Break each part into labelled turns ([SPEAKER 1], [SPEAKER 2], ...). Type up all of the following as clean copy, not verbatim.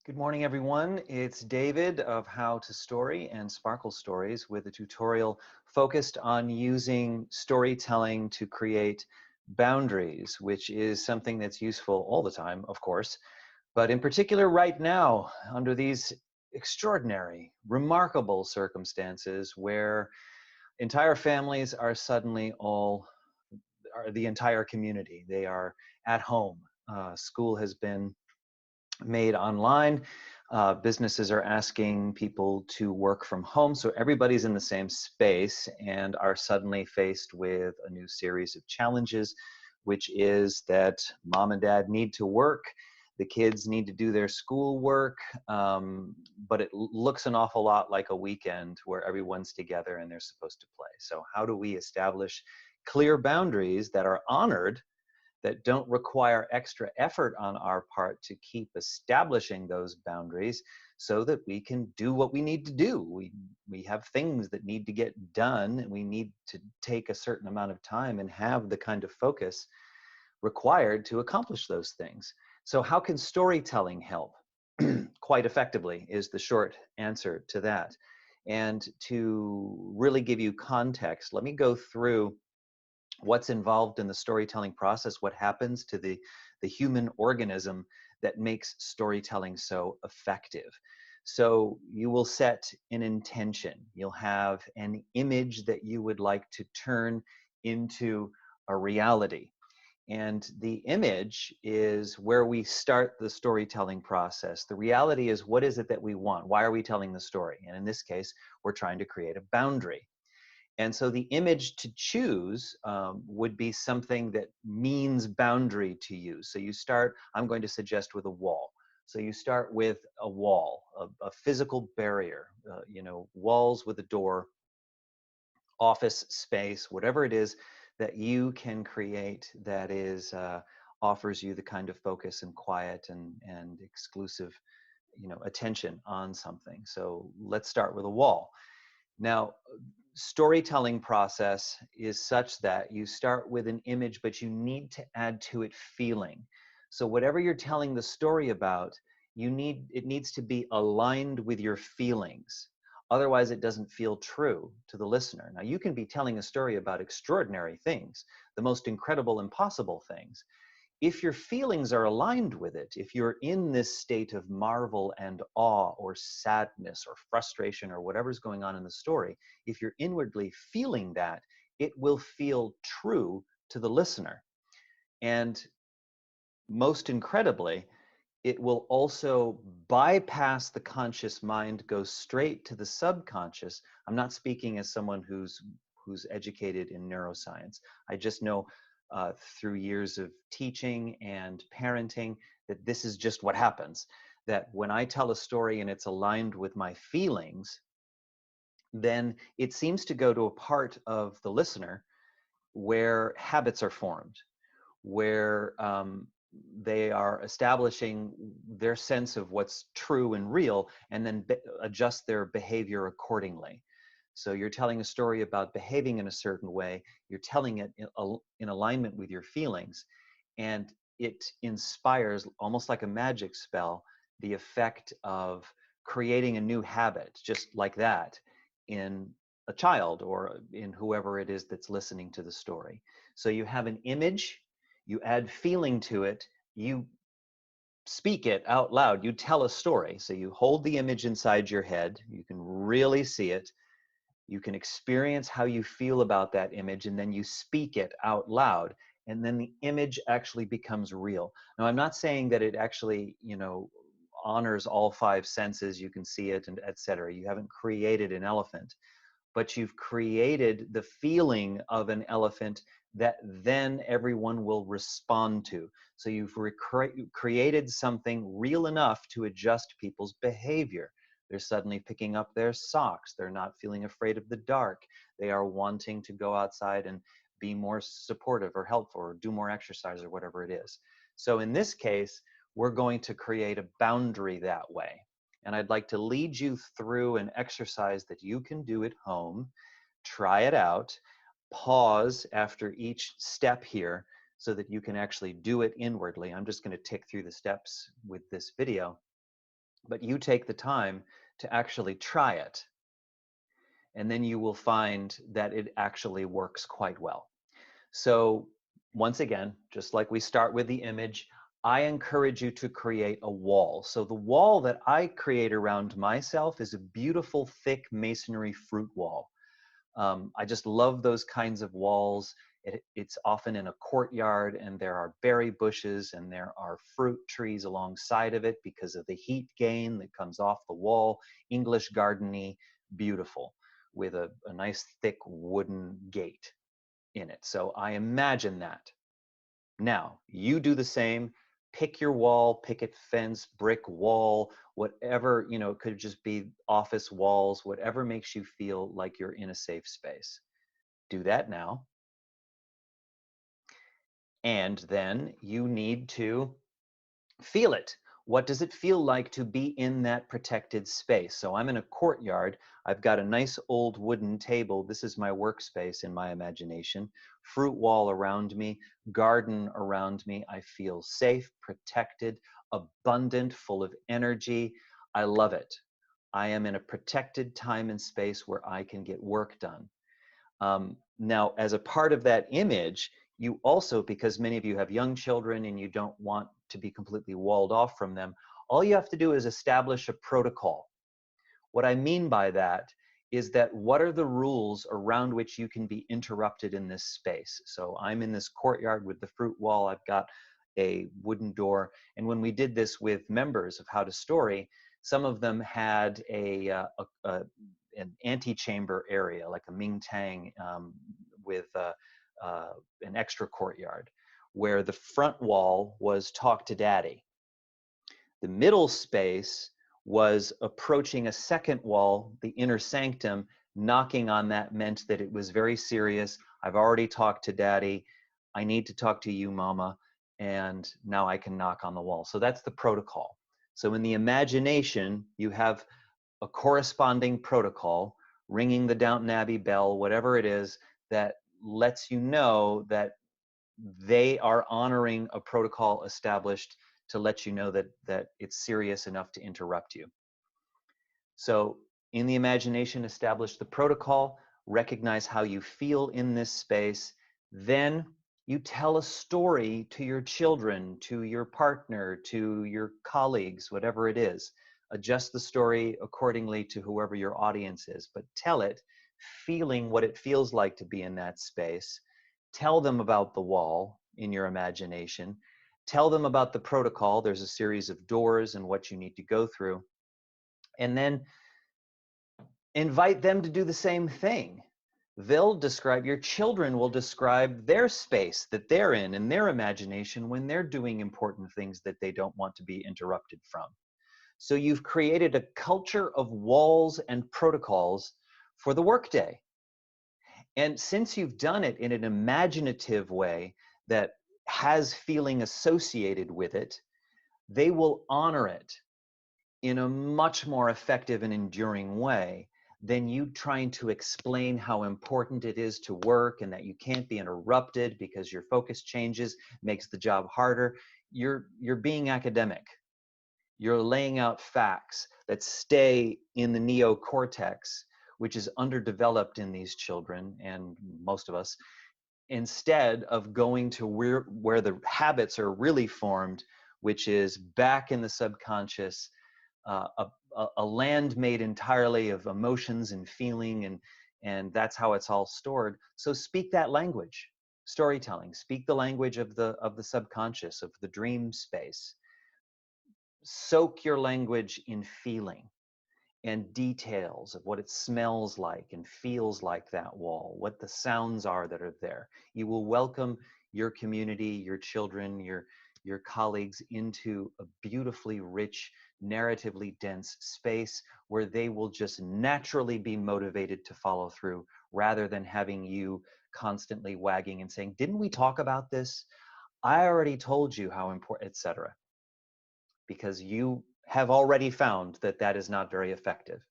[SPEAKER 1] Good morning, everyone. It's David of How to Story and Sparkle Stories with a tutorial focused on using storytelling to create boundaries, which is something that's useful all the time, of course, but in particular right now, under these extraordinary, remarkable circumstances where entire families are suddenly the entire community. They are at home. School has been made online. Businesses are asking people to work from home, so everybody's in the same space and are suddenly faced with a new series of challenges, which is that mom and dad need to work, the kids need to do their schoolwork, but it looks an awful lot like a weekend where everyone's together and they're supposed to play. So how do we establish clear boundaries that are honored, that don't require extra effort on our part to keep establishing those boundaries so that we can do what we need to do. We have things that need to get done, and we need to take a certain amount of time and have the kind of focus required to accomplish those things. So how can storytelling help? Quite effectively is the short answer to that. And to really give you context, let me go through what's involved in the storytelling process, what happens to the human organism that makes storytelling so effective. So you will set an intention. You'll have an image that you would like to turn into a reality. And the image is where we start the storytelling process. The reality is, what is it that we want? Why are we telling the story? And in this case, we're trying to create a boundary. And so the image to choose would be something that means boundary to you. So you start, I'm going to suggest, with a wall. So you start with a wall, a physical barrier, walls with a door, office space, whatever it is that you can create that is offers you the kind of focus and quiet and exclusive, attention on something. So let's start with a wall. Now, storytelling process is such that you start with an image, but you need to add to it feeling. So whatever you're telling the story about, it needs to be aligned with your feelings. Otherwise, it doesn't feel true to the listener. Now, you can be telling a story about extraordinary things, the most incredible, impossible things. If your feelings are aligned with it, if you're in this state of marvel and awe or sadness or frustration or whatever's going on in the story, if you're inwardly feeling that, it will feel true to the listener. And most incredibly, it will also bypass the conscious mind, go straight to the subconscious. I'm not speaking as someone who's educated in neuroscience. I just know through years of teaching and parenting that this is just what happens. That when I tell a story and it's aligned with my feelings, then it seems to go to a part of the listener where habits are formed, where they are establishing their sense of what's true and real, and then adjust their behavior accordingly. So you're telling a story about behaving in a certain way, you're telling it in alignment with your feelings, and it inspires, almost like a magic spell, the effect of creating a new habit, just like that, in a child or in whoever it is that's listening to the story. So you have an image, you add feeling to it, you speak it out loud, you tell a story. So you hold the image inside your head, you can really see it, you can experience how you feel about that image, and then you speak it out loud, and then the image actually becomes real. Now, I'm not saying that it actually, honors all five senses, you can see it, and etc. You haven't created an elephant, but you've created the feeling of an elephant that then everyone will respond to. So you've created something real enough to adjust people's behavior. They're suddenly picking up their socks. They're not feeling afraid of the dark. They are wanting to go outside and be more supportive or helpful or do more exercise or whatever it is. So in this case, we're going to create a boundary that way. And I'd like to lead you through an exercise that you can do at home. Try it out. Pause after each step here so that you can actually do it inwardly. I'm just going to tick through the steps with this video. but you take the time to actually try it, and then you will find that it actually works quite well. So once again, just like we start with the image, I encourage you to create a wall. So the wall that I create around myself is a beautiful, thick masonry fruit wall. I just love those kinds of walls. It's often in a courtyard, and there are berry bushes and there are fruit trees alongside of it because of the heat gain that comes off the wall. English gardeny, beautiful, with a nice thick wooden gate in it. So I imagine that. Now, you do the same. Pick your wall, picket fence, brick wall, whatever, it could just be office walls, whatever makes you feel like you're in a safe space. Do that now. And then you need to feel it. What does it feel like to be in that protected space? So I'm in a courtyard. I've got a nice old wooden table. This is my workspace in my imagination. Fruit wall around me, garden around me. I feel safe, protected, abundant, full of energy. I love it. I am in a protected time and space where I can get work done. Now, as a part of that image, you also, because many of you have young children and you don't want to be completely walled off from them, all you have to do is establish a protocol. What I mean by that is that what are the rules around which you can be interrupted in this space? So I'm in this courtyard with the fruit wall. I've got a wooden door. And when we did this with members of How to Story, some of them had an antechamber area, like a Ming Tang, with an extra courtyard, where the front wall was talk to daddy. The middle space was approaching a second wall, the inner sanctum. Knocking on that meant that it was very serious. I've already talked to daddy. I need to talk to you, mama. And now I can knock on the wall. So that's the protocol. So in the imagination, you have a corresponding protocol, ringing the Downton Abbey bell, whatever it is, that lets you know that they are honoring a protocol established to let you know that it's serious enough to interrupt you. So in the imagination, establish the protocol, recognize how you feel in this space, then you tell a story to your children, to your partner, to your colleagues, whatever it is. Adjust the story accordingly to whoever your audience is, but tell it feeling what it feels like to be in that space. Tell them about the wall in your imagination. Tell them about the protocol. There's a series of doors and what you need to go through. And then invite them to do the same thing. Your children will describe their space that they're in their imagination when they're doing important things that they don't want to be interrupted from. So you've created a culture of walls and protocols for the workday. And since you've done it in an imaginative way that has feeling associated with it, they will honor it in a much more effective and enduring way than you trying to explain how important it is to work and that you can't be interrupted because your focus changes, makes the job harder. You're being academic. You're laying out facts that stay in the neocortex, which is underdeveloped in these children and most of us, instead of going to where the habits are really formed, which is back in the subconscious, a land made entirely of emotions and feeling, and that's how it's all stored. So speak that language. Storytelling. Speak the language of the subconscious, of the dream space. Soak your language in feeling and details of what it smells like and feels like, that wall, what the sounds are that are there. You will welcome your community, your children, your colleagues into a beautifully rich, narratively dense space where they will just naturally be motivated to follow through rather than having you constantly wagging and saying, didn't we talk about this? I already told you how important, etc. Because you have already found that that is not very effective.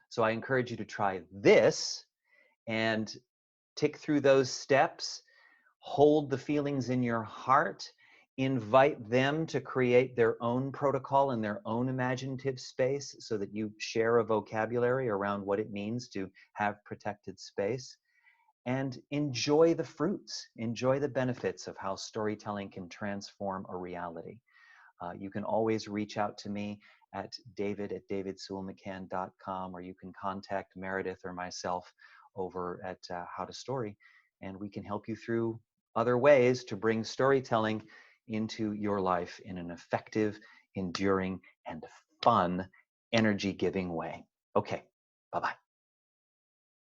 [SPEAKER 1] So I encourage you to try this and tick through those steps, hold the feelings in your heart, invite them to create their own protocol in their own imaginative space so that you share a vocabulary around what it means to have protected space. And enjoy the fruits, enjoy the benefits of how storytelling can transform a reality. You can always reach out to me at david@davidsulmccann.com, or you can contact Meredith or myself over at How to Story, and we can help you through other ways to bring storytelling into your life in an effective, enduring, and fun, energy-giving way. Okay, bye-bye.